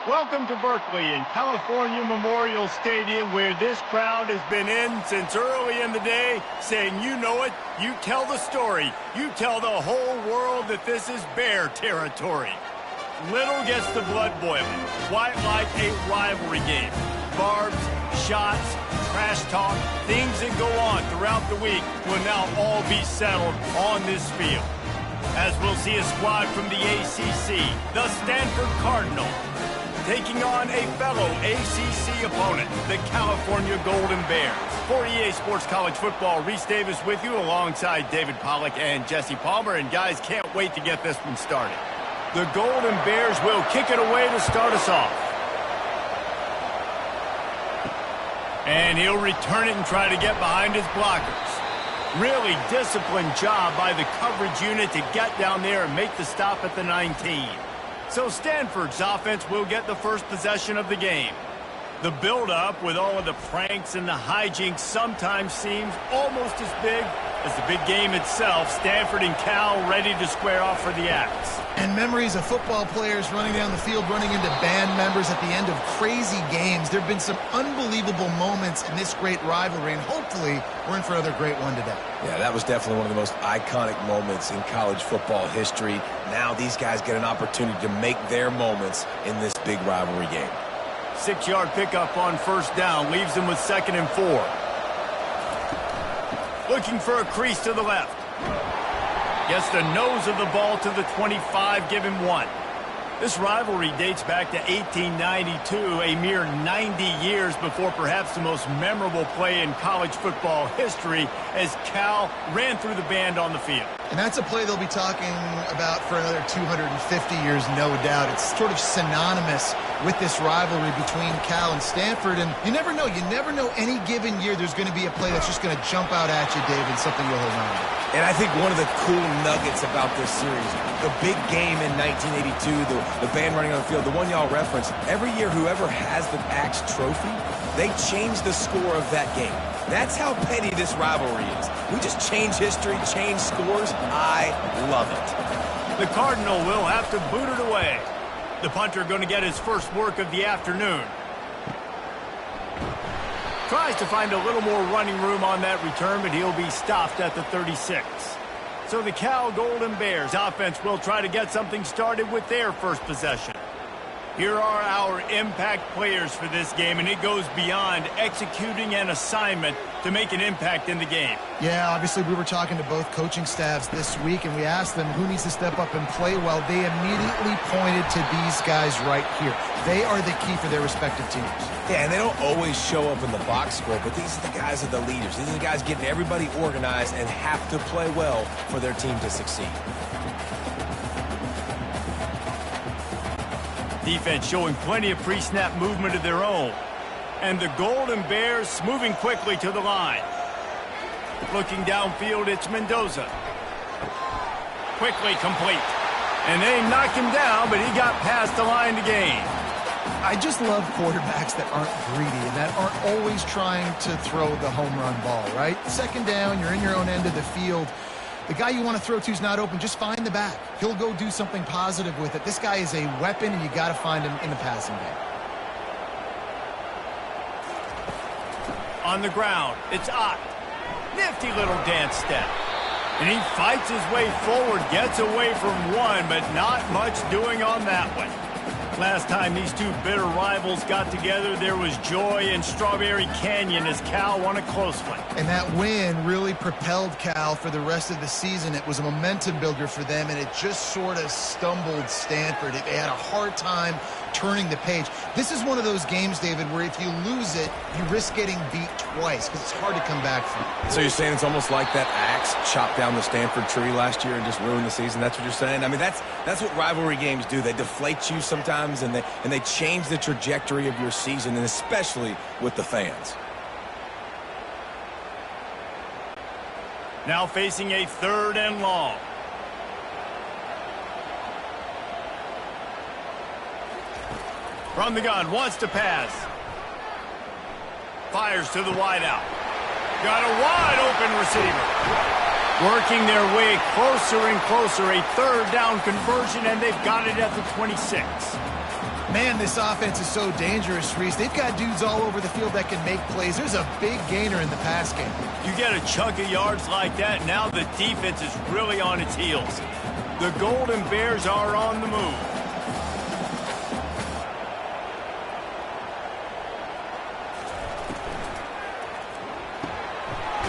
Welcome to Berkeley in California Memorial Stadium, where this crowd has been in since early in the day, saying, you know it, you tell the story, you tell the whole world that this is Bear territory. Little gets the blood boiling, quite like a rivalry game. Barbs, shots, trash talk, things that go on throughout the week will now all be settled on this field. As we'll see a squad from the ACC, the Stanford Cardinal, taking on a fellow ACC opponent, the California Golden Bears. For EA Sports College Football, Reese Davis with you alongside David Pollack and Jesse Palmer. And guys, can't wait to get this one started. The Golden Bears will kick it away to start us off. And he'll return it and try to get behind his blockers. Really disciplined job by the coverage unit to get down there and make the stop at the 19. So Stanford's offense will get the first possession of the game. The build-up with all of the pranks and the hijinks sometimes seems almost as big as the big game itself. Stanford and Cal ready to square off for the Axe. And memories of football players running down the field, running into band members at the end of crazy games. There have been some unbelievable moments in this great rivalry, and hopefully we're in for another great one today. Yeah, that was definitely one of the most iconic moments in college football history. Now these guys get an opportunity to make their moments in this big rivalry game. 6-yard pickup on first down leaves them with 2nd and 4. Looking for a crease to the left. Gets the nose of the ball to the 25, give him 1. This rivalry dates back to 1892, a mere 90 years before perhaps the most memorable play in college football history as Cal ran through the band on the field. And that's a play they'll be talking about for another 250 years, no doubt. It's sort of synonymous with this rivalry between Cal and Stanford. And you never know any given year there's going to be a play that's just going to jump out at you, David, something you'll hold on to. And I think one of the cool nuggets about this series, the big game in 1982, the band running on the field, the one y'all referenced, every year whoever has the Axe trophy, they change the score of that game. That's how petty this rivalry is. We just change history, change scores. I love it. The Cardinal will have to boot it away. The punter going to get his first work of the afternoon. Tries to find a little more running room on that return, but he'll be stopped at the 36. So the Cal Golden Bears offense will try to get something started with their first possession. Here are our impact players for this game, and it goes beyond executing an assignment to make an impact in the game. Yeah, obviously we were talking to both coaching staffs this week, and we asked them who needs to step up and play well. They immediately pointed to these guys right here. They are the key for their respective teams. Yeah, and they don't always show up in the box score, but these are the guys that are the leaders. These are the guys getting everybody organized and have to play well for their team to succeed. Defense showing plenty of pre-snap movement of their own. And the Golden Bears moving quickly to the line. Looking downfield, it's Mendoza. Quickly complete. And they knocked him down, but he got past the line to gain. I just love quarterbacks that aren't greedy and that aren't always trying to throw the home run ball, right? 2nd down, you're in your own end of the field. The guy you want to throw to is not open. Just find the back. He'll go do something positive with it. This guy is a weapon, and you got to find him in the passing game. On the ground, it's Ott. Nifty little dance step. And he fights his way forward, gets away from one, but not much doing on that one. Last time these two bitter rivals got together, there was joy in Strawberry Canyon as Cal won a close one. And that win really propelled Cal for the rest of the season. It was a momentum builder for them, and it just sort of stumbled Stanford. They had a hard time turning the page. This is one of those games, David, where if you lose it, you risk getting beat twice because it's hard to come back from. So you're saying it's almost like that axe chopped down the Stanford tree last year and just ruined the season? That's what you're saying? I mean, that's what rivalry games do. They deflate you sometimes, and they change the trajectory of your season, and especially with the fans. Now facing a 3rd and long. From the gun, wants to pass. Fires to the wideout. Got a wide open receiver. Working their way closer and closer. A 3rd down conversion, and they've got it at the 26. Man, this offense is so dangerous, Reese. They've got dudes all over the field that can make plays. There's a big gainer in the pass game. You get a chunk of yards like that, now the defense is really on its heels. The Golden Bears are on the move.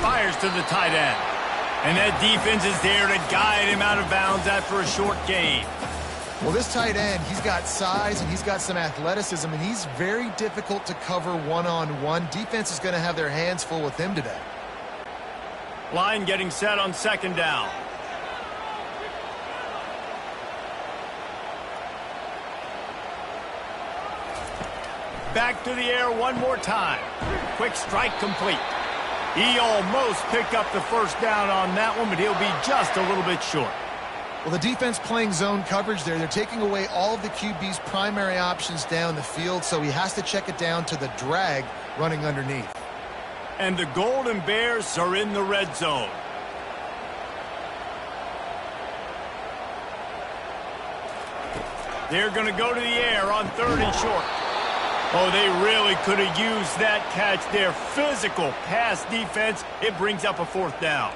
Fires to the tight end. And that defense is there to guide him out of bounds after a short gain. Well, this tight end, he's got size and he's got some athleticism, and he's very difficult to cover one-on-one. Defense is going to have their hands full with him today. Line getting set on second down. Back to the air one more time. Quick strike complete. He almost picked up the first down on that one, but he'll be just a little bit short. Well, the defense playing zone coverage there. They're taking away all of the QB's primary options down the field, so he has to check it down to the drag running underneath. And the Golden Bears are in the red zone. They're going to go to the air on third and short. Oh, they really could have used that catch. Their physical pass defense, it brings up a fourth down.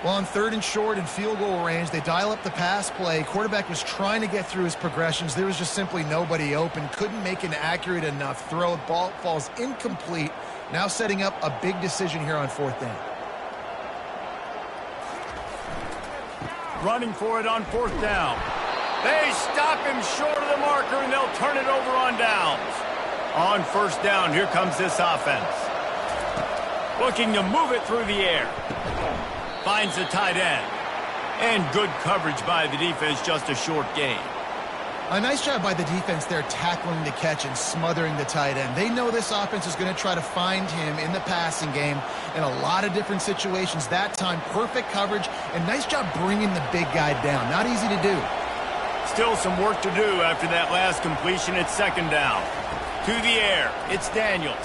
Well, on third and short and field goal range, they dial up the pass play. Quarterback was trying to get through his progressions. There was just simply nobody open. Couldn't make an accurate enough throw. Ball falls incomplete. Now setting up a big decision here on fourth down. Running for it on fourth down. They stop him short of the marker, and they'll turn it over on downs. On first down, here comes this offense. Looking to move it through the air. Finds the tight end. And good coverage by the defense, just a short gain. A nice job by the defense there tackling the catch and smothering the tight end. They know this offense is going to try to find him in the passing game in a lot of different situations. That time, perfect coverage, and nice job bringing the big guy down. Not easy to do. Still some work to do after that last completion at second down. To the air, it's Daniels.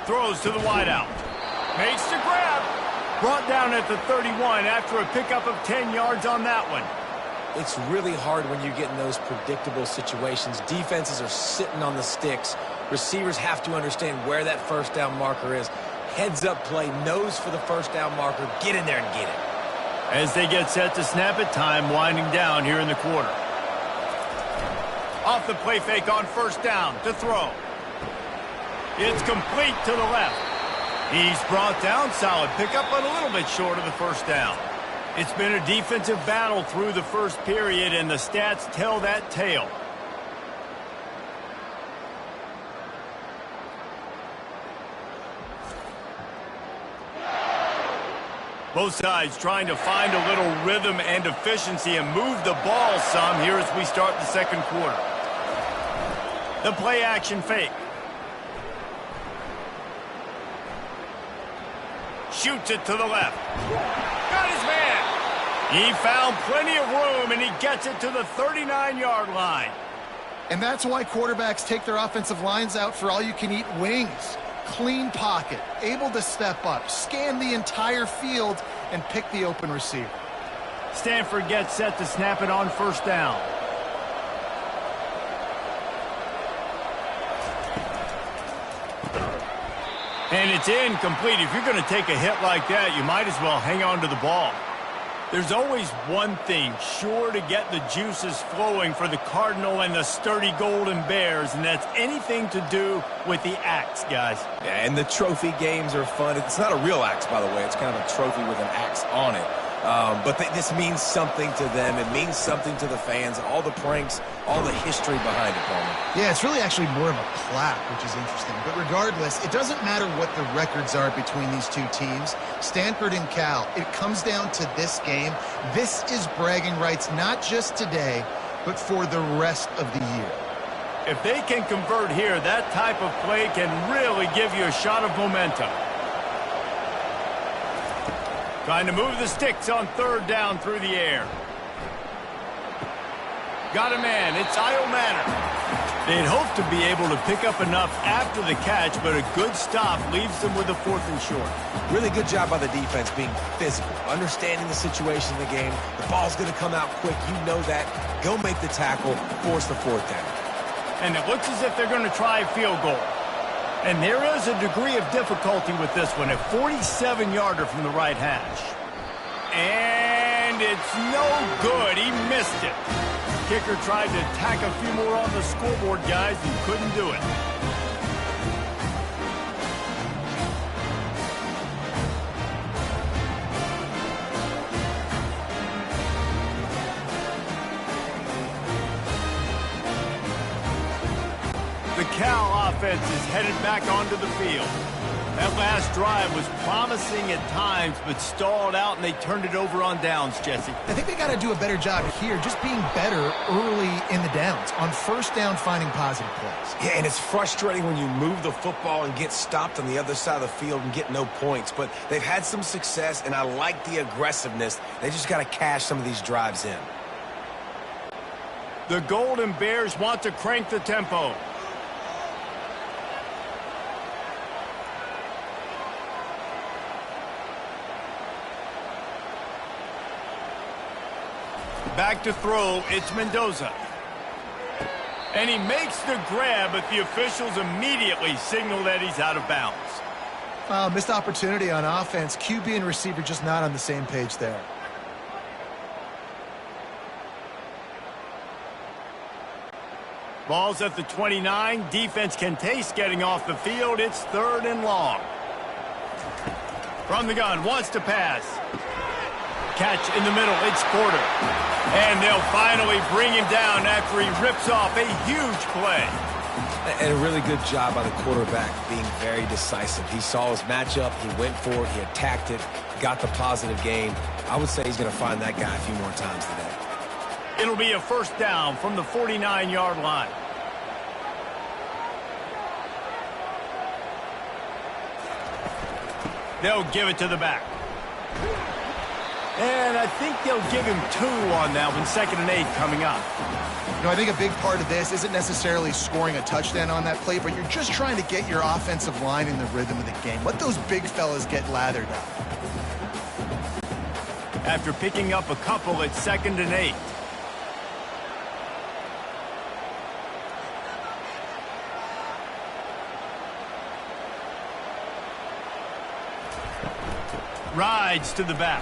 Throws to the wideout. Makes the grab. Brought down at the 31 after a pickup of 10 yards on that one. It's really hard when you get in those predictable situations. Defenses are sitting on the sticks. Receivers have to understand where that first down marker is. Heads up play, nose for the first down marker. Get in there and get it. As they get set to snap it, time winding down here in the quarter. Off the play fake on first down to throw. It's complete to the left. He's brought down, solid pickup, but a little bit short of the first down. It's been a defensive battle through the first period, and the stats tell that tale. Both sides trying to find a little rhythm and efficiency and move the ball some here as we start the second quarter. The play action fake. Shoots it to the left. Got his man. He found plenty of room, and he gets it to the 39-yard line. And that's why quarterbacks take their offensive lines out for all-you-can-eat wings. Clean pocket, able to step up, scan the entire field, and pick the open receiver. Stanford gets set to snap it on first down. And it's incomplete. If you're going to take a hit like that, you might as well hang on to the ball. There's always one thing sure to get the juices flowing for the Cardinal and the sturdy Golden Bears, and that's anything to do with the axe, guys. Yeah, and the trophy games are fun. It's not a real axe, by the way. It's kind of a trophy with an axe on it. But this means something to them. It means something to the fans. All the pranks, all the history behind it, Palmer. Yeah, it's really actually more of a clap, which is interesting. But regardless, it doesn't matter what the records are between these two teams. Stanford and Cal, it comes down to this game. This is bragging rights, not just today, but for the rest of the year. If they can convert here, that type of play can really give you a shot of momentum. Trying to move the sticks on third down through the air. Got a man. It's Io Manor. They'd hope to be able to pick up enough after the catch, but a good stop leaves them with a fourth and short. Really good job by the defense being physical, understanding the situation in the game. The ball's going to come out quick. You know that. Go make the tackle, force the fourth down. And it looks as if they're going to try a field goal. And there is a degree of difficulty with this one, a 47-yarder from the right hash. And it's no good. He missed it. Kicker tried to tack a few more on the scoreboard, guys, and couldn't do it. The Cal offense is headed back onto the field. That last drive was promising at times, but stalled out, and they turned it over on downs, Jesse. I think they got to do a better job here, just being better early in the downs. On first down, finding positive plays. Yeah, and it's frustrating when you move the football and get stopped on the other side of the field and get no points. But they've had some success, and I like the aggressiveness. They just got to cash some of these drives in. The Golden Bears want to crank the tempo. Back to throw, it's Mendoza. And he makes the grab, but the officials immediately signal that he's out of bounds. Missed opportunity on offense. QB and receiver just not on the same page there. Ball's at the 29. Defense can taste getting off the field. It's 3rd and long. From the gun, wants to pass. Catch in the middle, it's Porter. And they'll finally bring him down after he rips off a huge play. And a really good job by the quarterback being very decisive. He saw his matchup, he went for it, he attacked it, got the positive gain. I would say he's going to find that guy a few more times today. It'll be a first down from the 49-yard line. They'll give it to the back. And I think they'll give him 2 on that one, 2nd and 8 coming up. You know, I think a big part of this isn't necessarily scoring a touchdown on that play, but you're just trying to get your offensive line in the rhythm of the game. Let those big fellas get lathered up. After picking up a couple, it's 2nd and 8. Rides to the back.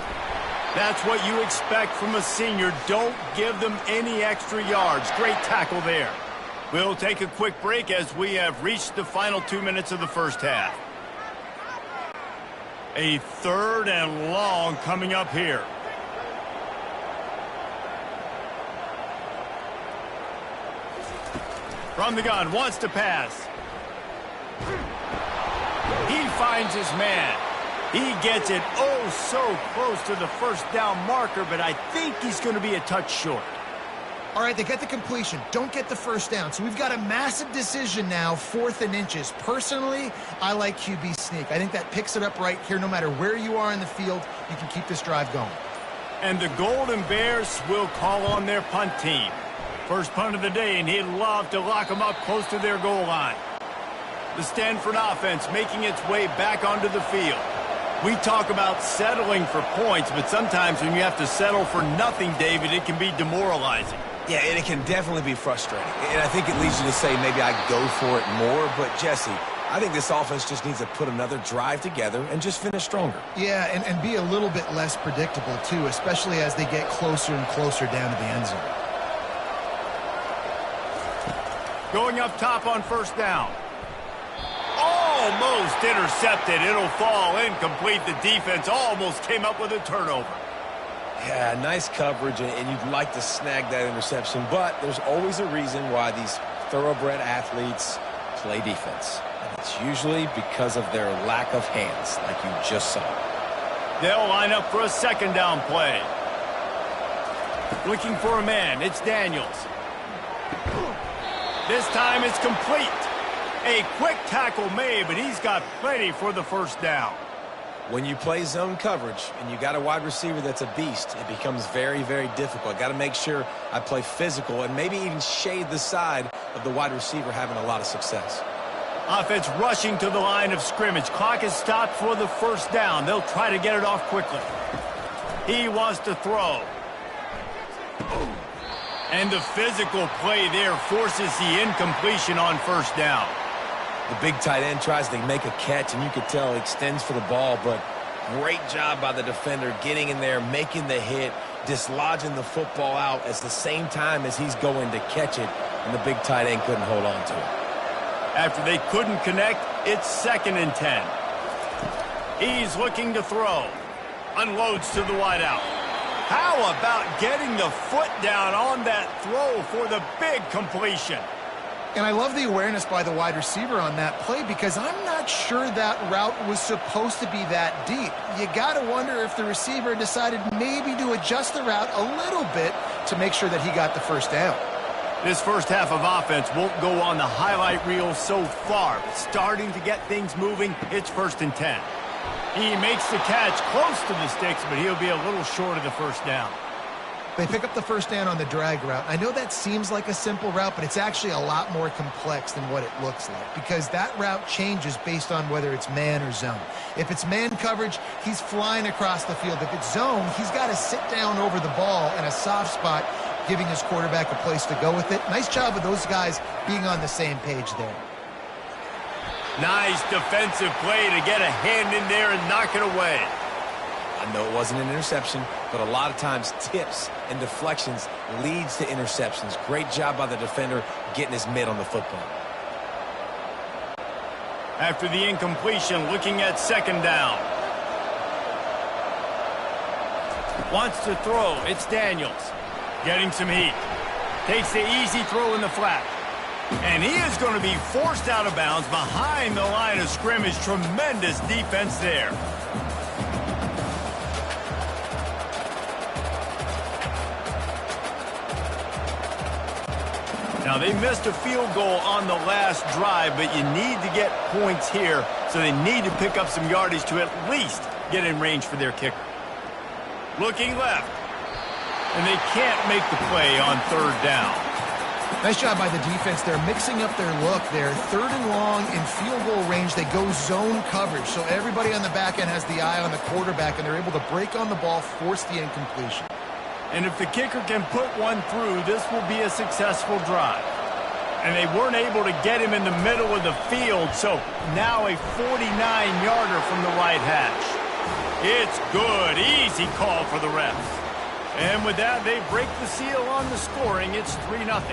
That's what you expect from a senior. Don't give them any extra yards. Great tackle there. We'll take a quick break as we have reached the final 2 minutes of the first half. A 3rd and long coming up here. From the gun, wants to pass. He finds his man. He gets it oh so close to the first down marker, but I think he's going to be a touch short. All right, they get the completion. Don't get the first down. So we've got a massive decision now, 4th and inches. Personally, I like QB sneak. I think that picks it up right here. No matter where you are in the field, you can keep this drive going. And the Golden Bears will call on their punt team. First punt of the day, and he'd love to lock them up close to their goal line. The Stanford offense making its way back onto the field. We talk about settling for points, but sometimes when you have to settle for nothing, David, it can be demoralizing. Yeah, and it can definitely be frustrating. And I think it leads you to say maybe I go for it more. But, Jesse, I think this offense just needs to put another drive together and just finish stronger. Yeah, and be a little bit less predictable, too, especially as they get closer and closer down to the end zone. Going up top on first down. Almost intercepted. It'll fall incomplete. The defense almost came up with a turnover. Yeah, nice coverage, and you'd like to snag that interception, but there's always a reason why these thoroughbred athletes play defense. And it's usually because of their lack of hands, like you just saw. They'll line up for a 2nd down play. Looking for a man. It's Daniels. This time it's complete. A quick tackle made, but he's got plenty for the first down. When you play zone coverage and you got a wide receiver that's a beast, it becomes very, very difficult. Got to make sure I play physical and maybe even shade the side of the wide receiver having a lot of success. Offense rushing to the line of scrimmage. Clock is stopped for the first down. They'll try to get it off quickly. He wants to throw. And the physical play there forces the incompletion on first down. The big tight end tries to make a catch, and you could tell he extends for the ball, but great job by the defender getting in there, making the hit, dislodging the football out at the same time as he's going to catch it, and the big tight end couldn't hold on to it. After they couldn't connect, it's 2nd and 10. He's looking to throw. Unloads to the wideout. How about getting the foot down on that throw for the big completion? And I love the awareness by the wide receiver on that play because I'm not sure that route was supposed to be that deep. You got to wonder if the receiver decided maybe to adjust the route a little bit to make sure that he got the first down. This first half of offense won't go on the highlight reel so far. But starting to get things moving, it's 1st and 10. He makes the catch close to the sticks, but he'll be a little short of the first down. They pick up the first down on the drag route. I know that seems like a simple route, but it's actually a lot more complex than what it looks like because that route changes based on whether it's man or zone. If it's man coverage, he's flying across the field. If it's zone, he's got to sit down over the ball in a soft spot, giving his quarterback a place to go with it. Nice job of those guys being on the same page there. Nice defensive play to get a hand in there and knock it away. I know it wasn't an interception, but a lot of times tips and deflections leads to interceptions. Great job by the defender getting his mitt on the football. After the incompletion, looking at 2nd down. Wants to throw. It's Daniels. Getting some heat. Takes the easy throw in the flat. And he is going to be forced out of bounds behind the line of scrimmage. Tremendous defense there. Now, they missed a field goal on the last drive, but you need to get points here, so they need to pick up some yardage to at least get in range for their kicker. Looking left, and they can't make the play on 3rd down. Nice job by the defense. They're mixing up their look there. 3rd and long in field goal range. They go zone coverage, so everybody on the back end has the eye on the quarterback, and they're able to break on the ball, force the incompletion. And if the kicker can put one through, this will be a successful drive. And they weren't able to get him in the middle of the field, so now a 49-yarder from the right hash. It's good. Easy call for the refs. And with that, they break the seal on the scoring. It's 3-0.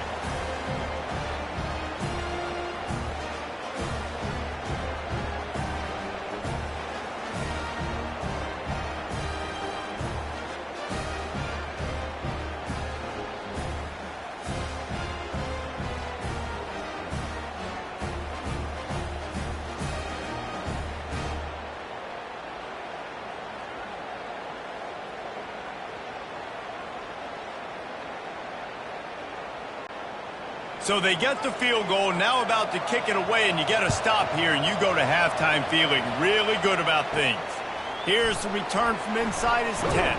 So they get the field goal, now about to kick it away, and you get a stop here, and you go to halftime feeling really good about things. Here's the return from inside his 10.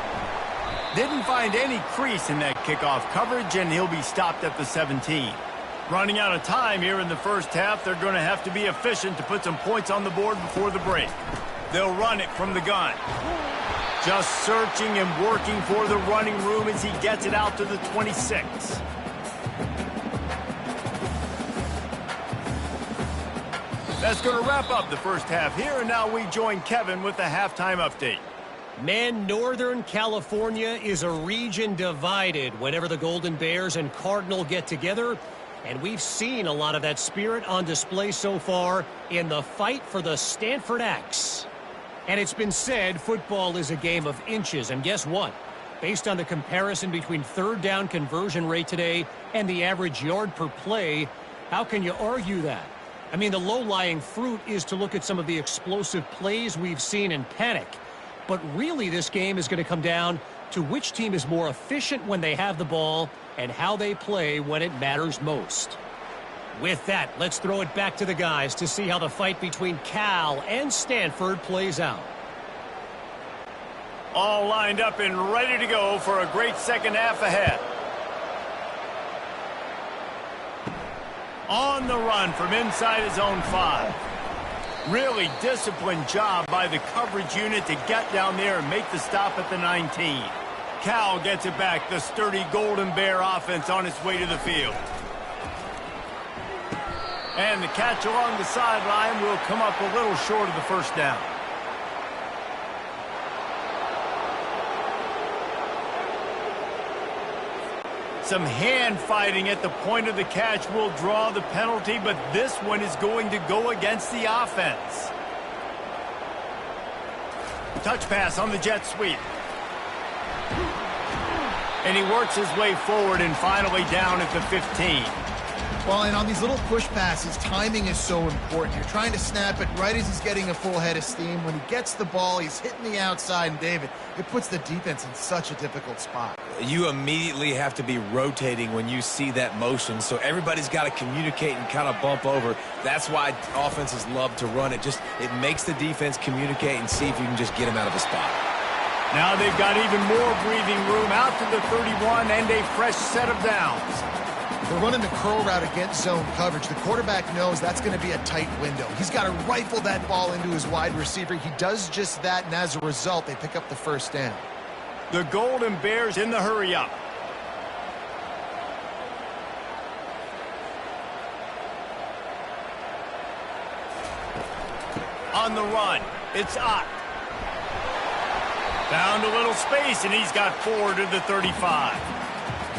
Didn't find any crease in that kickoff coverage, and he'll be stopped at the 17. Running out of time here in the first half, they're going to have to be efficient to put some points on the board before the break. They'll run it from the gun. Just searching and working for the running room as he gets it out to the 26. That's going to wrap up the first half here, and now we join Kevin with the halftime update. Man, Northern California is a region divided whenever the Golden Bears and Cardinal get together, and we've seen a lot of that spirit on display so far in the fight for the Stanford Axe. And it's been said football is a game of inches, and guess what? Based on the comparison between 3rd down conversion rate today and the average yard per play, how can you argue that? I mean, the low-lying fruit is to look at some of the explosive plays we've seen in panic. But really, this game is going to come down to which team is more efficient when they have the ball and how they play when it matters most. With that, let's throw it back to the guys to see how the fight between Cal and Stanford plays out. All lined up and ready to go for a great second half ahead. On the run from inside his own 5. Really disciplined job by the coverage unit to get down there and make the stop at the 19. Cal gets it back. The sturdy Golden Bear offense on its way to the field. And the catch along the sideline will come up a little short of the first down. Some hand fighting at the point of the catch will draw the penalty, but this one is going to go against the offense. Touch pass on the jet sweep. And he works his way forward and finally down at the 15. Well, and on these little push passes, timing is so important. You're trying to snap it right as he's getting a full head of steam. When he gets the ball, he's hitting the outside, and David, it puts the defense in such a difficult spot. You immediately have to be rotating when you see that motion, so everybody's got to communicate and kind of bump over. That's why offenses love to run it. It makes the defense communicate and see if you can just get him out of a spot. Now they've got even more breathing room out to the 31 and a fresh set of downs. They're running the curl route against zone coverage. The quarterback knows that's going to be a tight window. He's got to rifle that ball into his wide receiver. He does just that, and as a result, they pick up the first down. The Golden Bears in the hurry-up. On the run, it's Ott. Found a little space, and he's got 4 to the 35.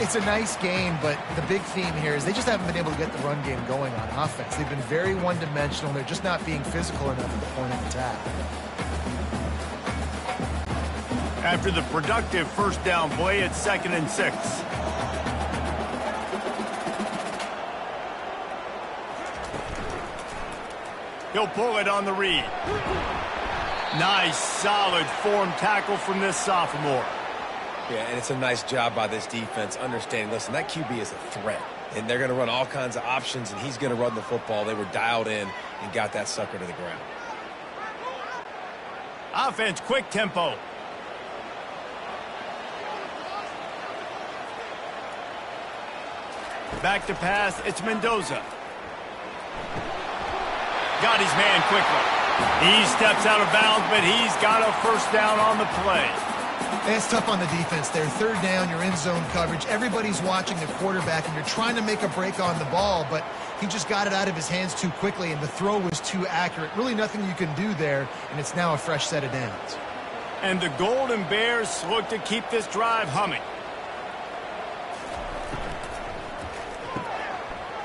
It's a nice game, but the big theme here is they just haven't been able to get the run game going on offense. They've been very one-dimensional. They're just not being physical enough at the point of attack. After the productive first down play, it's 2nd and 6. He'll pull it on the read. Nice, solid form tackle from this sophomore. Yeah, and it's a nice job by this defense understanding, listen, that QB is a threat, and they're going to run all kinds of options, and he's going to run the football. They were dialed in and got that sucker to the ground. Offense, quick tempo. Back to pass, it's Mendoza. Got his man quickly. He steps out of bounds, but he's got a first down on the play. And it's tough on the defense there. 3rd down, you're in zone coverage. Everybody's watching the quarterback, and you're trying to make a break on the ball, but he just got it out of his hands too quickly, and the throw was too accurate. Really nothing you can do there, and it's now a fresh set of downs. And the Golden Bears look to keep this drive humming.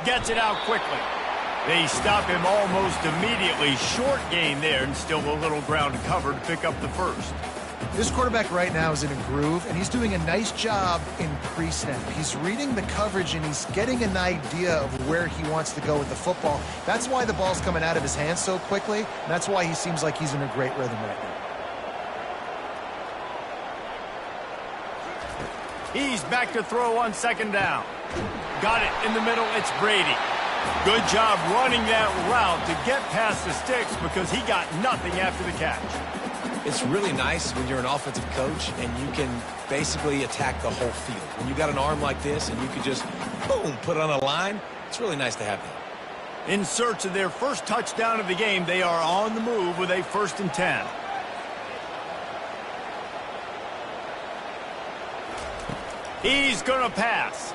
Gets it out quickly. They stop him almost immediately. Short gain there, and still a little ground covered to pick up the first. This quarterback right now is in a groove, and he's doing a nice job in pre-snap. He's reading the coverage, and he's getting an idea of where he wants to go with the football. That's why the ball's coming out of his hands so quickly, and that's why he seems like he's in a great rhythm right now. He's back to throw on 2nd down. Got it in the middle, it's Brady. Good job running that route to get past the sticks because he got nothing after the catch. It's really nice when you're an offensive coach and you can basically attack the whole field. When you got an arm like this and you can just, boom, put it on a line, it's really nice to have that. In search of their first touchdown of the game, they are on the move with a 1st and 10. He's going to pass.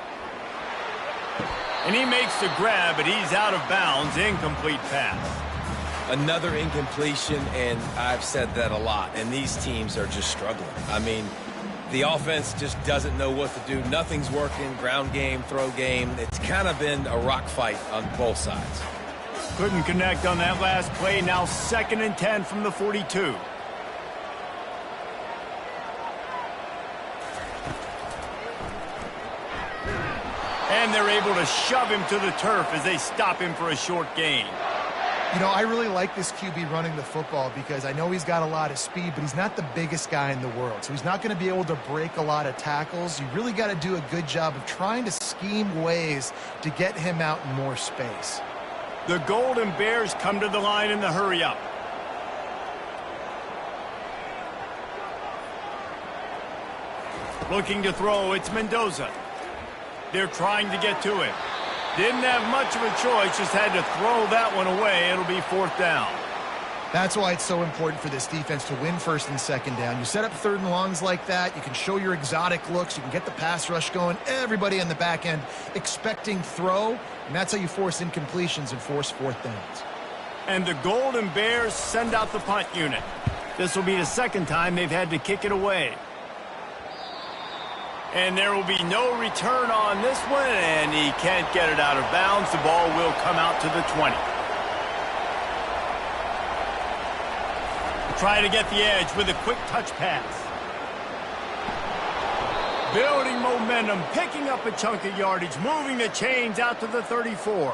And he makes the grab, but he's out of bounds. Incomplete pass. Another incompletion, and I've said that a lot, and these teams are just struggling. I mean, the offense just doesn't know what to do. Nothing's working, ground game, throw game. It's kind of been a rock fight on both sides. Couldn't connect on that last play. Now 2nd and 10 from the 42. And they're able to shove him to the turf as they stop him for a short gain. You know, I really like this QB running the football because I know he's got a lot of speed, but he's not the biggest guy in the world. So he's not going to be able to break a lot of tackles. You really got to do a good job of trying to scheme ways to get him out in more space. The Golden Bears come to the line in the hurry-up. Looking to throw, it's Mendoza. They're trying to get to him. Didn't have much of a choice, just had to throw that one away. It'll be 4th down. That's why it's so important for this defense to win first and second down. You set up third and longs like that, you can show your exotic looks, you can get the pass rush going, everybody on the back end expecting throw, and that's how you force incompletions and force fourth downs. And the Golden Bears send out the punt unit. This will be the second time they've had to kick it away. And there will be no return on this one, and he can't get it out of bounds. The ball will come out to the 20. Try to get the edge with a quick touch pass. Building momentum, picking up a chunk of yardage, moving the chains out to the 34.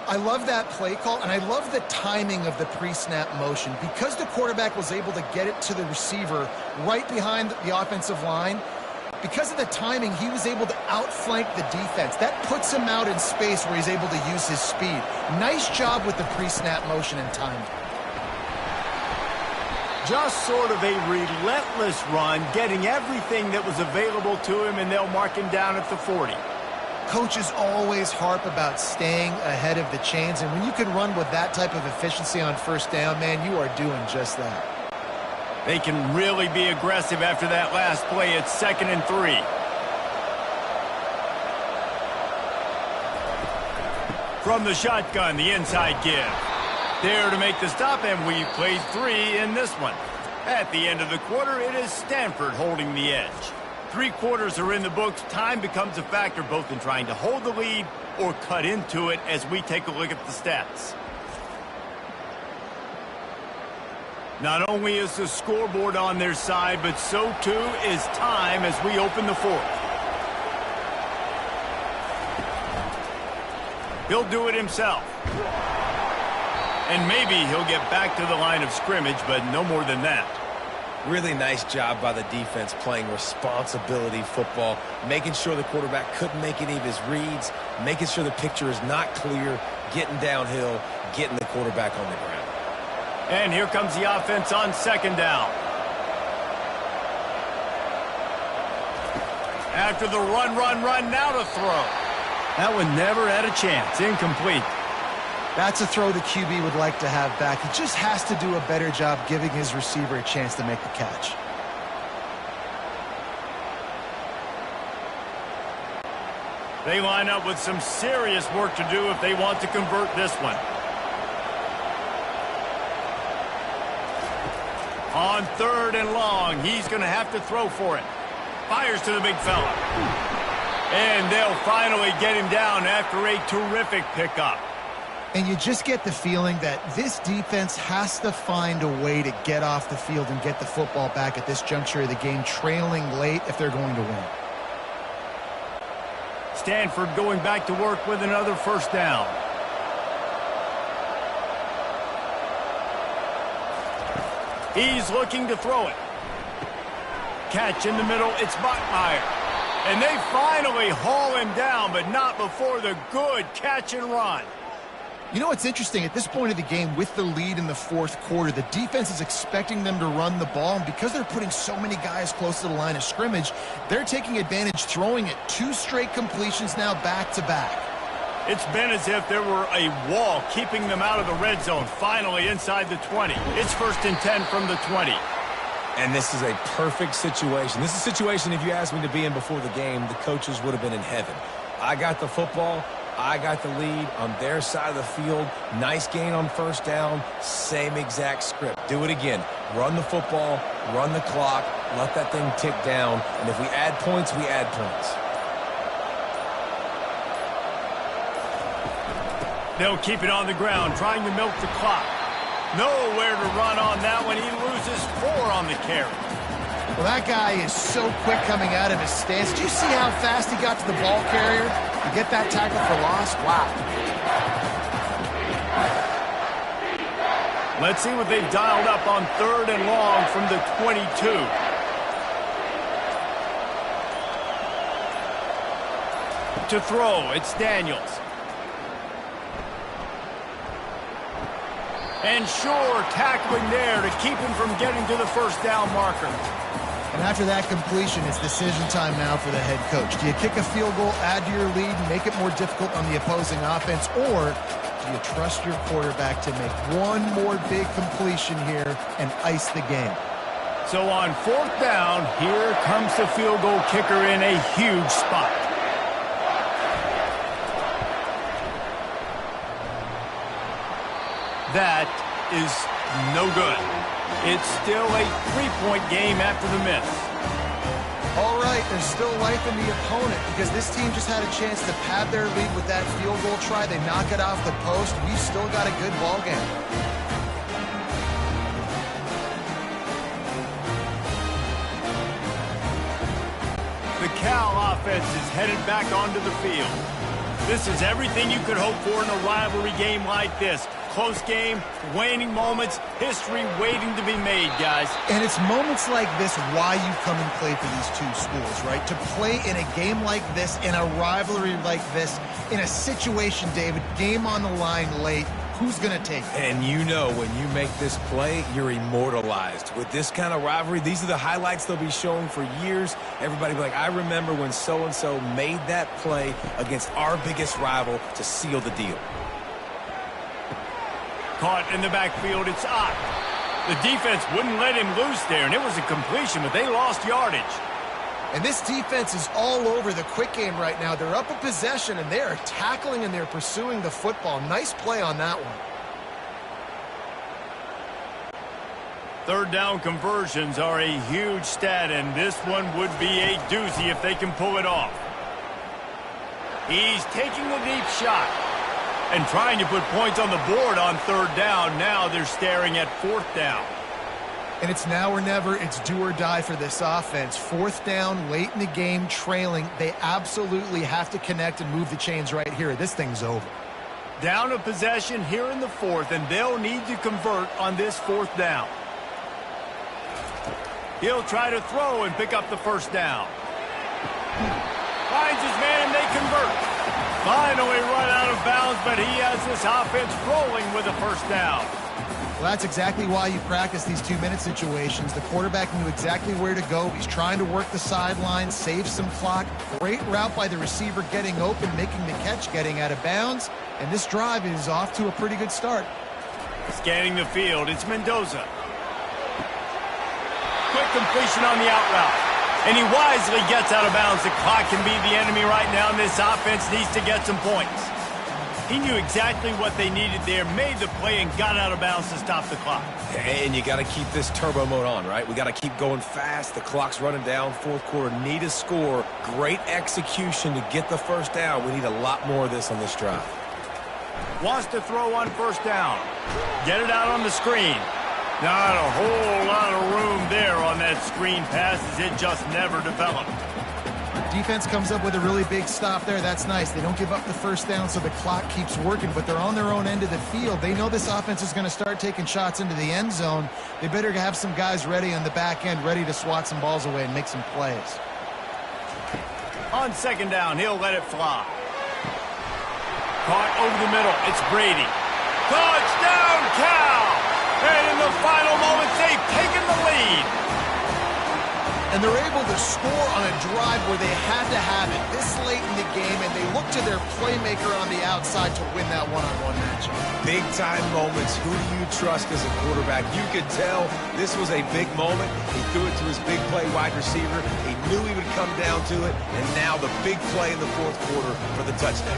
I love that play call, and I love the timing of the pre-snap motion. Because the quarterback was able to get it to the receiver right behind the offensive line, because of the timing, he was able to outflank the defense. That puts him out in space where he's able to use his speed. Nice job with the pre-snap motion and timing. Just sort of a relentless run, getting everything that was available to him, and they'll mark him down at the 40. Coaches always harp about staying ahead of the chains, and when you can run with that type of efficiency on first down, man, you are doing just that. They can really be aggressive after that last play. It's 2nd and 3. From the shotgun, the inside give. There to make the stop, and we've played 3 in this one. At the end of the quarter, it is Stanford holding the edge. 3 quarters are in the books. Time becomes a factor both in trying to hold the lead or cut into it as we take a look at the stats. Not only is the scoreboard on their side, but so too is time as we open the 4th. He'll do it himself. And maybe he'll get back to the line of scrimmage, but no more than that. Really nice job by the defense playing responsibility football, making sure the quarterback couldn't make any of his reads, making sure the picture is not clear, getting downhill, getting the quarterback on the ground. And here comes the offense on 2nd down. After the run, now to throw. That one never had a chance. Incomplete. That's a throw the QB would like to have back. He just has to do a better job giving his receiver a chance to make the catch. They line up with some serious work to do if they want to convert this one. On 3rd and long, he's going to have to throw for it. Fires to the big fella. And they'll finally get him down after a terrific pickup. And you just get the feeling that this defense has to find a way to get off the field and get the football back at this juncture of the game, trailing late if they're going to win. Stanford going back to work with another 1st down. He's looking to throw it. Catch in the middle, it's Bachmeier. And they finally haul him down, but not before the good catch and run. You know what's interesting? At this point of the game, with the lead in the 4th quarter, the defense is expecting them to run the ball, and because they're putting so many guys close to the line of scrimmage, they're taking advantage, throwing it 2 straight completions now back-to-back. It's been as if there were a wall keeping them out of the red zone, finally inside the 20. It's 1st and 10 from the 20. And this is a perfect situation. This is a situation, if you asked me to be in before the game, the coaches would have been in heaven. I got the football. I got the lead on their side of the field. Nice gain on 1st down. Same exact script. Do it again. Run the football, run the clock, let that thing tick down. And if we add points, we add points. They'll keep it on the ground, trying to milk the clock. Nowhere to run on that one. He loses 4 on the carry. Well, that guy is so quick coming out of his stance. Do you see how fast he got to the ball carrier? To get that tackle for loss? Wow. Let's see what they've dialed up on 3rd and long from the 22. To throw, it's Daniels. And sure, tackling there to keep him from getting to the 1st down marker. And after that completion, it's decision time now for the head coach. Do you kick a field goal, add to your lead, and make it more difficult on the opposing offense, or Do you trust your quarterback to make one more big completion here and ice the game? So on 4th down, here comes the field goal kicker in a huge spot. That is no good. It's still a 3-point game after the miss. All right, there's still life in the opponent because this team just had a chance to pad their lead with that field goal try. They knock it off the post. We've still got a good ball game. The Cal offense is headed back onto the field. This is everything you could hope for in a rivalry game like this. Close game, waning moments, history waiting to be made, guys. And it's moments like this why you come and play for these two schools, right? To play in a game like this, in a rivalry like this, in a situation, David, game on the line late, who's going to take it? And you know when you make this play, you're immortalized. With this kind of rivalry, these are the highlights they'll be showing for years. Everybody will be like, I remember when so-and-so made that play against our biggest rival to seal the deal. Caught in the backfield, it's Ott. The defense wouldn't let him loose there, and it was a completion, but they lost yardage. And this defense is all over the quick game right now. They're up a possession, and they are tackling and they're pursuing the football. Nice play on that one. 3rd down conversions are a huge stat, and this one would be a doozy if they can pull it off. He's taking the deep shot and trying to put points on the board on 3rd down. Now they're staring at 4th down. And it's now or never. It's do or die for this offense. 4th down, late in the game, trailing. They absolutely have to connect and move the chains right here. This thing's over. Down a possession here in the 4th, and they'll need to convert on this 4th down. He'll try to throw and pick up the 1st down. Finds his man, they convert. Finally run out of bounds, but he has this offense rolling with a 1st down. Well, that's exactly why you practice these 2-minute situations. The quarterback knew exactly where to go. He's trying to work the sideline, save some clock. Great route by the receiver getting open, making the catch, getting out of bounds. And this drive is off to a pretty good start. Scanning the field, it's Mendoza. Quick completion on the out route. And he wisely gets out of bounds. The clock can be the enemy right now, and this offense needs to get some points. He knew exactly what they needed there, made the play, and got out of bounds to stop the clock. And you got to keep this turbo mode on, right? We got to keep going fast. The clock's running down. 4th quarter, need a score. Great execution to get the 1st down. We need a lot more of this on this drive. Wants to throw on 1st down. Get it out on the screen. Not a whole lot of room there on that screen pass as it just never developed. Defense comes up with a really big stop there. That's nice. They don't give up the 1st down, so the clock keeps working, but they're on their own end of the field. They know this offense is going to start taking shots into the end zone. They better have some guys ready on the back end, ready to swat some balls away and make some plays. On 2nd down, he'll let it fly. Caught over the middle. It's Brady. Touchdown, Cal! And in the final moments, they've taken the lead. And they're able to score on a drive where they had to have it this late in the game, and they look to their playmaker on the outside to win that one-on-one matchup. Big-time moments. Who do you trust as a quarterback? You could tell this was a big moment. He threw it to his big play wide receiver. He knew he would come down to it, and now the big play in the 4th quarter for the touchdown.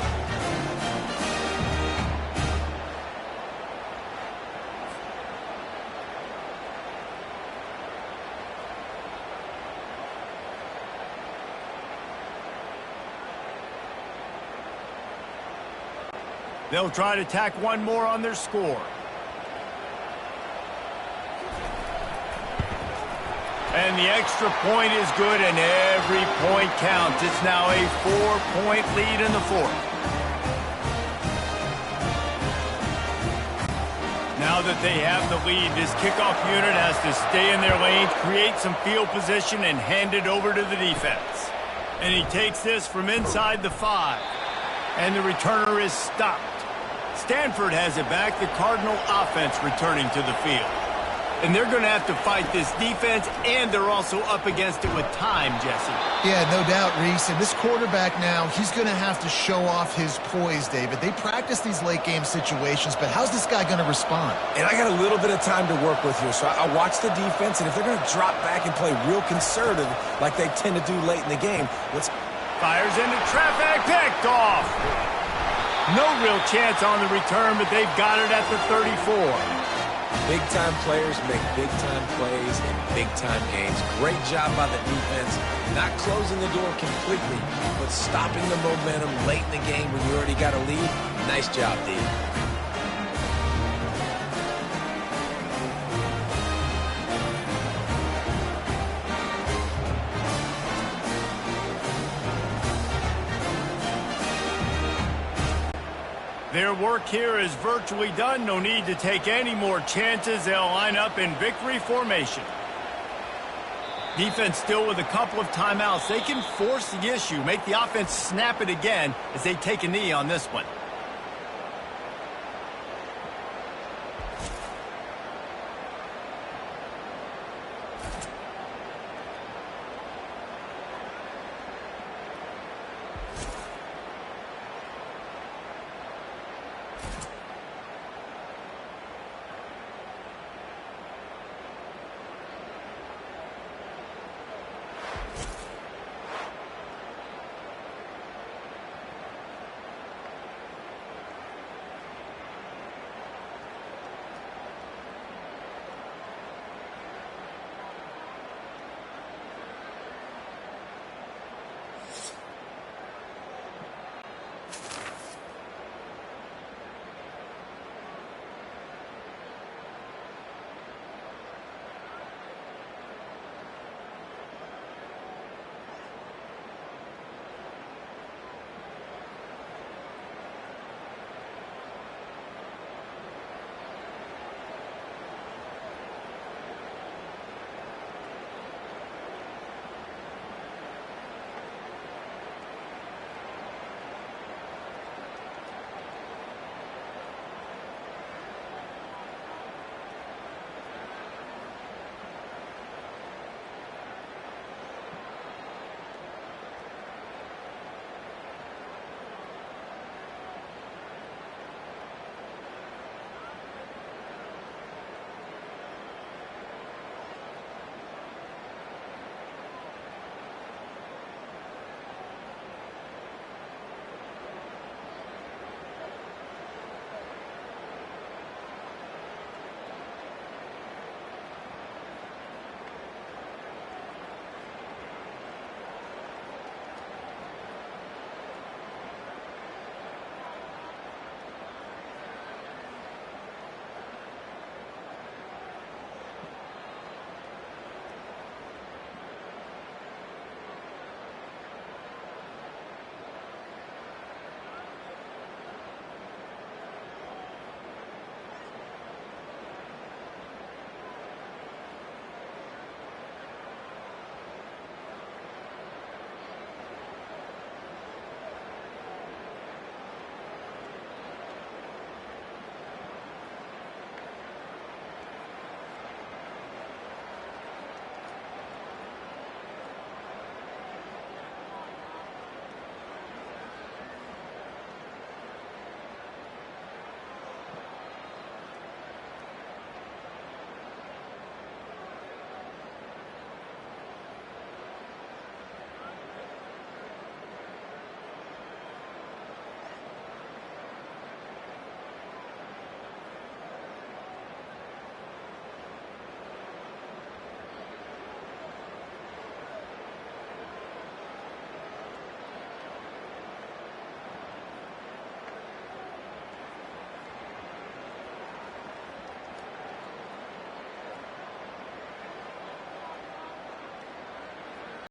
They'll try to tack one more on their score. And the extra point is good, and every point counts. It's now a 4-point lead in the 4th. Now that they have the lead, this kickoff unit has to stay in their lanes, create some field position, and hand it over to the defense. And he takes this from inside the 5. And the returner is stopped. Stanford has it back, the Cardinal offense returning to the field. and they're going to have to fight this defense, and they're also up against it with time, Jesse. Yeah, no doubt, Reese. And this quarterback now, he's going to have to show off his poise, David. They practice these late-game situations, but how's this guy going to respond? And I got a little bit of time to work with here, so I watch the defense, and if they're going to drop back and play real conservative like they tend to do late in the game, let's... Fires into traffic, picked off. No real chance on the return, but they've got it at the 34. Big-time players make big-time plays in big-time games. Great job by the defense, not closing the door completely, but stopping the momentum late in the game when you already got a lead. Nice job, D. Their work here is virtually done. No need to take any more chances. They'll line up in victory formation. Defense still with a couple of timeouts. They can force the issue, make the offense snap it again as they take a knee on this one.